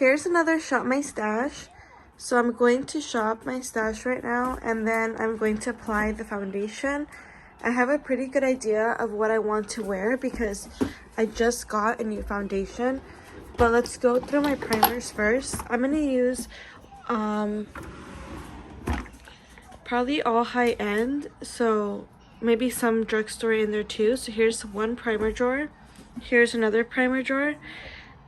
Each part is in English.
Here's another Shop My Stash. So I'm going to shop my stash right now, and then I'm going to apply the foundation. I have a pretty good idea of what I want to wear because I just got a new foundation. But let's go through my primers first. I'm going to use probably all high end, so maybe some drugstore in there too. So here's one primer drawer. Here's another primer drawer.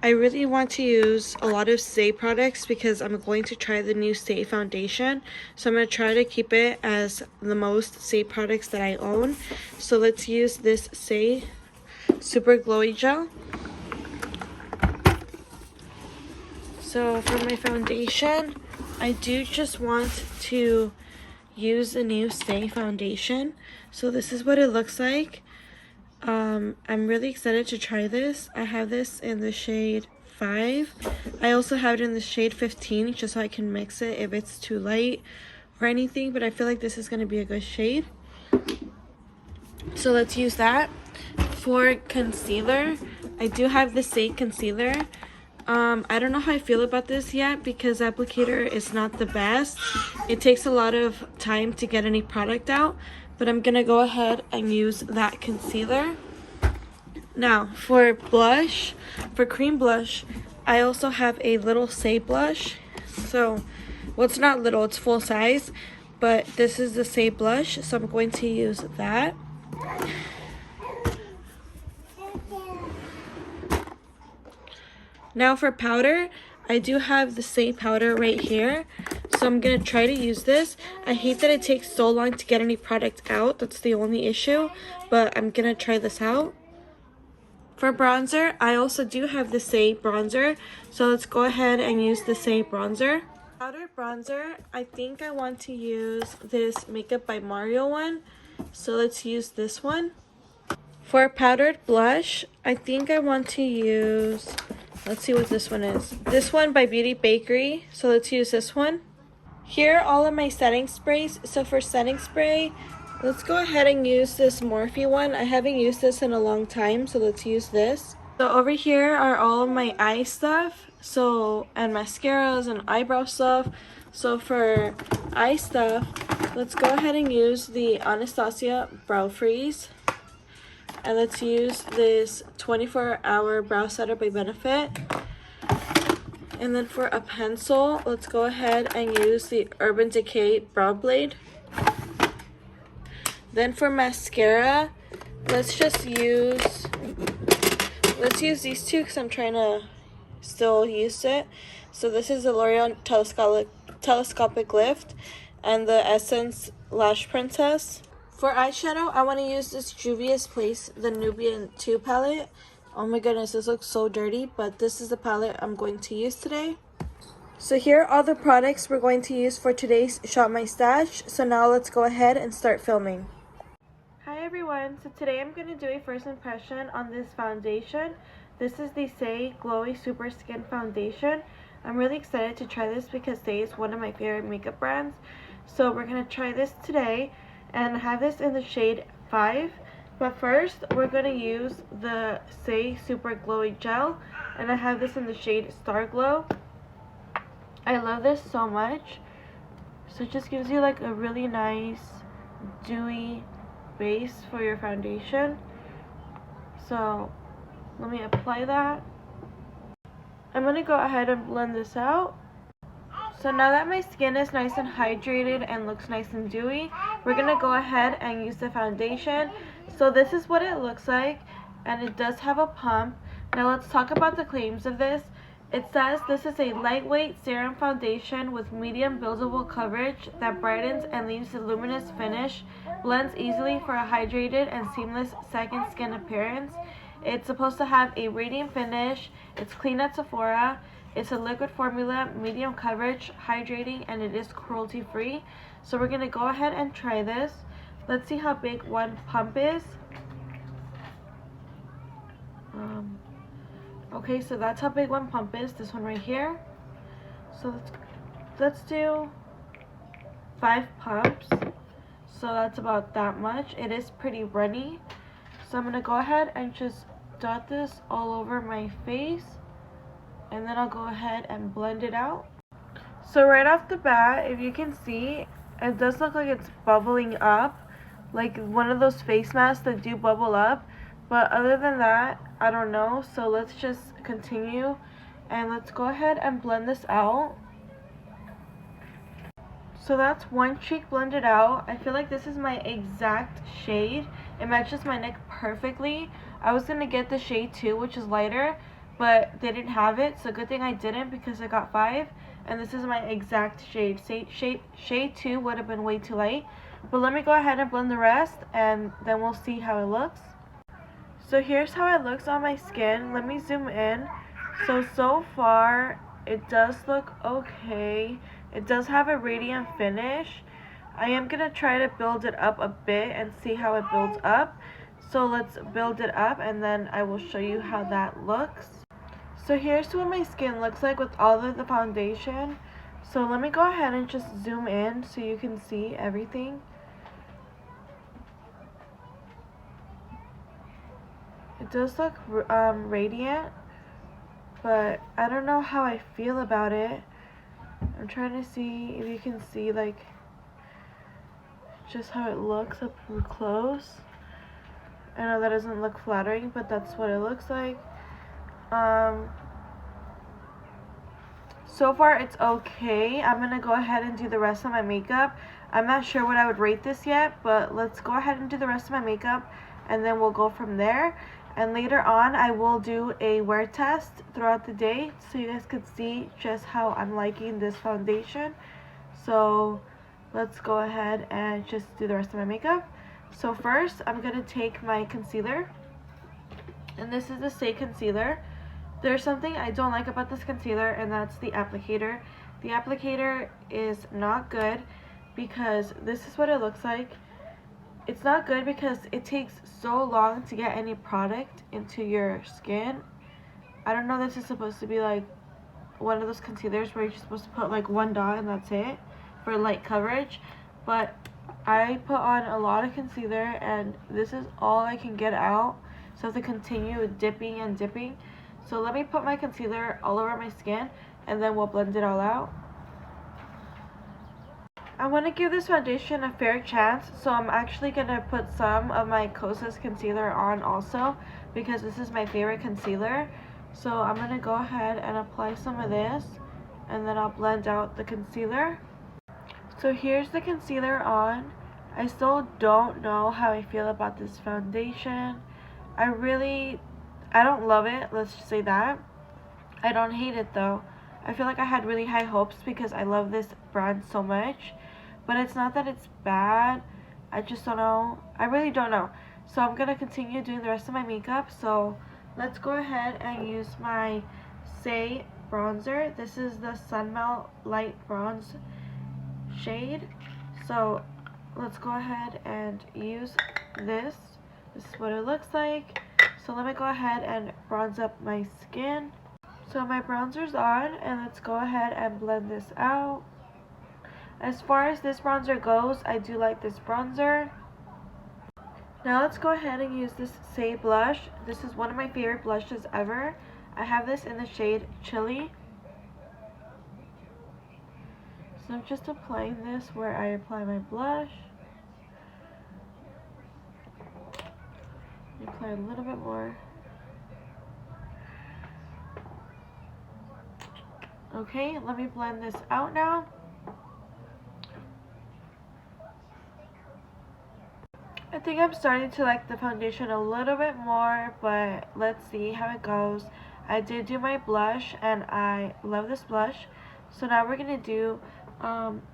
I really want to use a lot of Saie products because I'm going to try the new Saie foundation. So I'm going to try to keep it as the most Saie products that I own. So let's use this Saie Super Glowy Gel. So for my foundation, I do just want to use a new Saie foundation. So this is what it looks like. I'm really excited to try this. I have this in the shade 5. I also have it in the shade 15 just so I can mix it if it's too light or anything, but I feel like this is going to be a good shade. So let's use that. For concealer, I do have the Saie concealer. I don't know how I feel about this yet because Applicator is not the best. It takes a lot of time to get any product out, but I'm gonna go ahead and use that concealer. Now for blush, for cream blush, I also have a little Saie blush. So, well, it's not little, it's full size, but this is the Saie blush, so I'm going to use that. Now for powder, I do have the Saie powder right here, so I'm going to try to use this. I hate that it takes so long to get any product out, that's the only issue, but I'm going to try this out. For bronzer, I also do have the Saie bronzer, so let's go ahead and use the Saie bronzer. Powdered bronzer, I think I want to use this Makeup by Mario one, so let's use this one. For powdered blush, I think I want to use... Let's see what this one is. This one by Beauty Bakery. So let's use this one. Here are all of my setting sprays. So for setting spray, let's go ahead and use this Morphe one. I haven't used this in a long time, so let's use this. So over here are all of my eye stuff. So, and mascaras and eyebrow stuff. So for eye stuff, let's go ahead and use the Anastasia Brow Freeze. And let's use this 24-hour brow setter by Benefit. And then for a pencil, let's go ahead and use the Urban Decay Brow Blade. Then for mascara, let's use these two because I'm trying to still use it. So this is the L'Oreal Telescopic Lift and the Essence Lash Princess. For eyeshadow, I want to use this Juvia's Place, the Nubian 2 palette. Oh my goodness, this looks so dirty, but this is the palette I'm going to use today. So here are all the products we're going to use for today's Shop My Stash. So now let's go ahead and start filming. Hi everyone, so today I'm going to do a first impression on this foundation. This is the Saie Glowy Super Skin Foundation. I'm really excited to try this because Saie is one of my favorite makeup brands. So we're going to try this today. And I have this in the shade 5. But first, we're going to use the Saie Super Glowy Gel. And I have this in the shade Star Glow. I love this so much. So it just gives you like a really nice, dewy base for your foundation. So, let me apply that. I'm going to go ahead and blend this out. So now that my skin is nice and hydrated and looks nice and dewy, we're going to go ahead and use the foundation. So this is what it looks like, and it does have a pump. Now let's talk about the claims of this. It says this is a lightweight serum foundation with medium buildable coverage that brightens and leaves a luminous finish, blends easily for a hydrated and seamless second skin appearance. It's supposed to have a radiant finish. It's clean at Sephora. It's a liquid formula, medium coverage, hydrating, and it is cruelty free. So we're going to go ahead and try this. Let's see how big one pump is. Okay, so that's how big one pump is, this one right here. So let's do 5 pumps. So that's about that much. It is pretty runny. So I'm going to go ahead and just dot this all over my face. and then I'll go ahead and blend it out. So right off the bat, if you can see, it does look like it's bubbling up, like one of those face masks that do bubble up. But other than that, I don't know. So let's just continue and let's go ahead and blend this out. So that's one cheek blended out. I feel like this is my exact shade. It matches my neck perfectly. I was gonna get the shade 2, which is lighter, but they didn't have it. So good thing I didn't, because I got 5. And this is my exact shade. Shade 2 would have been way too light. But let me go ahead and blend the rest, and then we'll see how it looks. So here's how it looks on my skin. Let me zoom in. So far, it does look okay. It does have a radiant finish. I am going to try to build it up a bit and see how it builds up. So let's build it up, and then I will show you how that looks. So here's what my skin looks like with all of the foundation. So let me go ahead and just zoom in so you can see everything. It does look radiant, but I don't know how I feel about it. I'm trying to see if you can see like just how it looks up close. I know that doesn't look flattering, but that's what it looks like. So far it's okay. I'm gonna go ahead and do the rest of my makeup. I'm not sure what I would rate this yet, but let's go ahead and do the rest of my makeup, and then we'll go from there. And later on, I will do a wear test throughout the day so you guys could see just how I'm liking this foundation. So let's go ahead and just do the rest of my makeup. So first, I'm going to take my concealer. And this is the Saie concealer. There's something I don't like about this concealer, and that's the applicator. The applicator is not good because this is what it looks like. It's not good because it takes so long to get any product into your skin. I don't know, this is supposed to be like one of those concealers where you're supposed to put like one dot and that's it for light coverage. But I put on a lot of concealer and this is all I can get out. So I have to continue dipping and dipping. So let me put my concealer all over my skin and then we'll blend it all out. I want to give this foundation a fair chance, so I'm actually going to put some of my Kosas concealer on also, because this is my favorite concealer. So I'm going to go ahead and apply some of this, and then I'll blend out the concealer. So here's the concealer on. I still don't know how I feel about this foundation. I don't love it, let's just say that. I don't hate it though. I feel like I had really high hopes because I love this brand so much. But it's not that it's bad. I just don't know. I really don't know. So I'm going to continue doing the rest of my makeup. So let's go ahead and use my Saie bronzer. This is the Sunmelt Light Bronze shade. So let's go ahead and use this. This is what it looks like. So let me go ahead and bronze up my skin. So my bronzer's on, and let's go ahead and blend this out. As far as this bronzer goes, I do like this bronzer. Now let's go ahead and use this Saie blush. This is one of my favorite blushes ever. I have this in the shade Chili. So I'm just applying this where I apply my blush. Apply a little bit more. Okay, let me blend this out now. I think I'm starting to like the foundation a little bit more, but let's see how it goes. I did do my blush, and I love this blush. So now we're going to do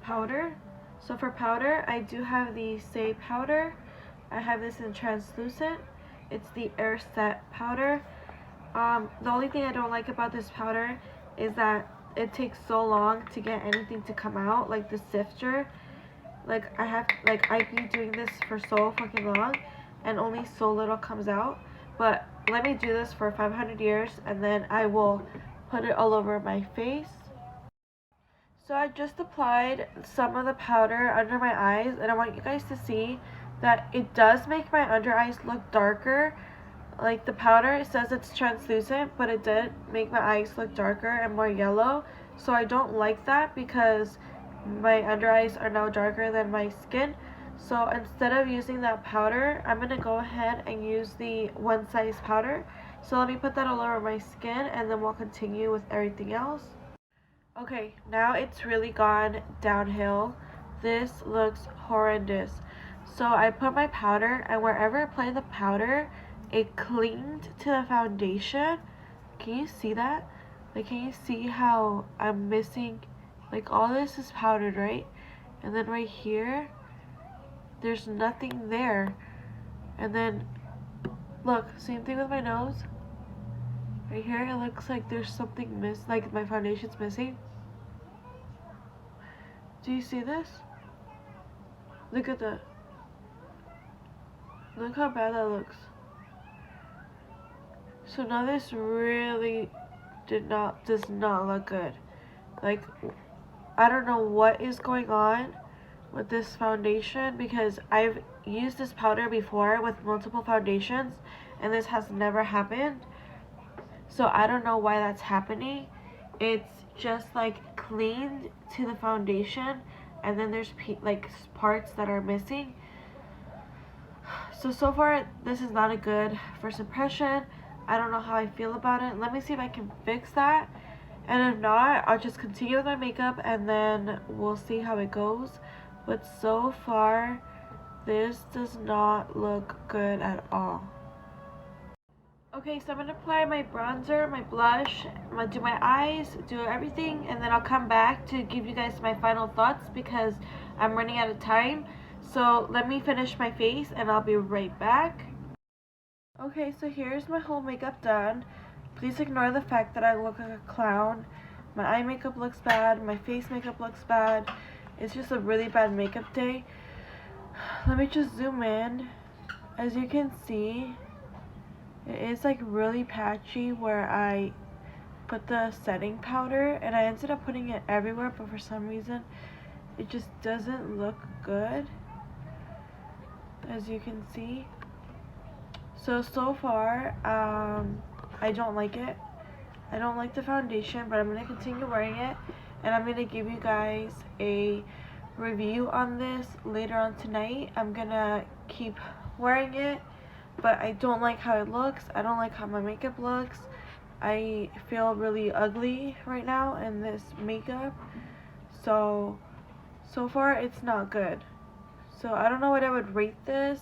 powder. So for powder, I do have the Saie powder. I have this in translucent. It's the Air Set powder. The only thing I don't like about this powder is that it takes so long to get anything to come out, like the sifter. I've been doing this for so fucking long and only so little comes out. But let me do this for 500 years and then I will put it all over my face. So I just applied some of the powder under my eyes, and I want you guys to see that it does make my under eyes look darker. like the powder, it says it's translucent, but it did make my eyes look darker and more yellow. So I don't like that because my under eyes are now darker than my skin. So instead of using that powder, I'm going to go ahead and use the One Size powder. So let me put that all over my skin and then we'll continue with everything else. Okay, now it's really gone downhill. This looks horrendous. So I put my powder, and wherever I applied the powder, it clinged to the foundation. Can you see that? Like, can you see how I'm missing, like, all this is powdered, right? And then right here, there's nothing there. And then, look, same thing with my nose. Right here, it looks like there's something like my foundation's missing. Do you see this? Look at that. Look how bad that looks. So now this really does not look good. Like, I don't know what is going on with this foundation because I've used this powder before with multiple foundations and this has never happened. So I don't know why that's happening. It's just like cleaned to the foundation and then there's like parts that are missing. So far this is not a good first impression. I don't know how I feel about it. Let me see if I can fix that, and if not, I'll just continue with my makeup and then we'll see how it goes. But so far this does not look good at all. Okay, so I'm gonna apply my bronzer, my blush, I'm gonna do my eyes, do everything, and then I'll come back to give you guys my final thoughts because I'm running out of time. So let me finish my face and I'll be right back. Okay, so here's my whole makeup done. Please ignore the fact that I look like a clown. My eye makeup looks bad, my face makeup looks bad. It's just a really bad makeup day. Let me just zoom in. As you can see, it is like really patchy where I put the setting powder, and I ended up putting it everywhere, but for some reason it just doesn't look good, as you can see. So far I don't like it. I don't like the foundation, but I'm going to continue wearing it, and I'm going to give you guys a review on this later on tonight. I'm going to keep wearing it, but I don't like how it looks. I don't like how my makeup looks. I feel really ugly right now in this makeup. So far it's not good. So I don't know what I would rate this.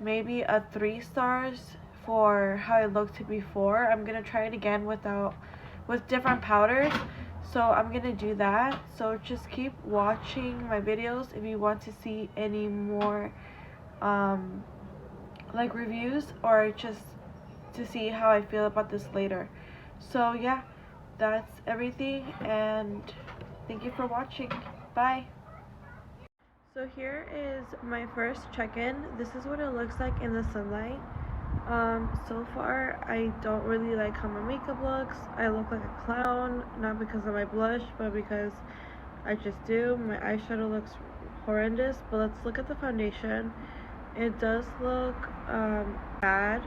Maybe a 3 stars for how it looked before. I'm gonna try it again with different powders. So I'm gonna do that. So just keep watching my videos if you want to see any more like reviews, or just to see how I feel about this later. So yeah, that's everything, and thank you for watching. Bye. So here is my first check-in. This is what it looks like in the sunlight. So far I don't really like how my makeup looks. I look like a clown, not because of my blush, but because I just do. My eyeshadow looks horrendous, but let's look at the foundation. It does look bad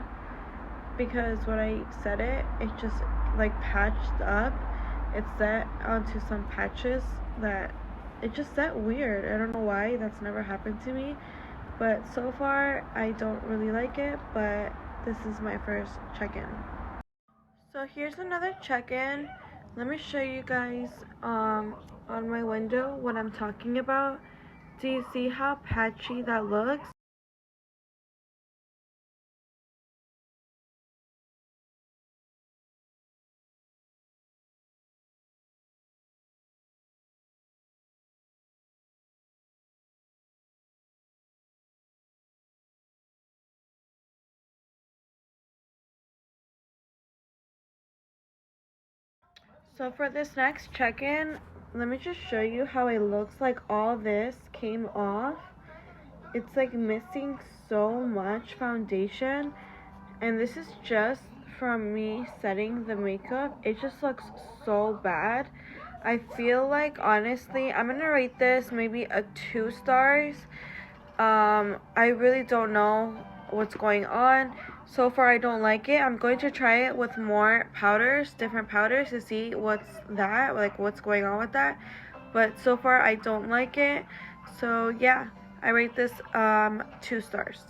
because when I set it, it just like patched up. It set onto some patches that it just set weird. I don't know why. That's never happened to me. But so far, I don't really like it, but this is my first check-in. So here's another check-in. Let me show you guys on my window what I'm talking about. Do you see how patchy that looks? So for this next check-in, let me just show you how it looks like all this came off. It's like missing so much foundation, and this is just from me setting the makeup. It just looks so bad. I feel like, honestly, I'm gonna rate this maybe a 2 stars. I really don't know what's going on. So far I don't like it. I'm going to try it with more powders, different powders, to see what's going on with that. But so far I don't like it. So yeah, I rate this 2 stars.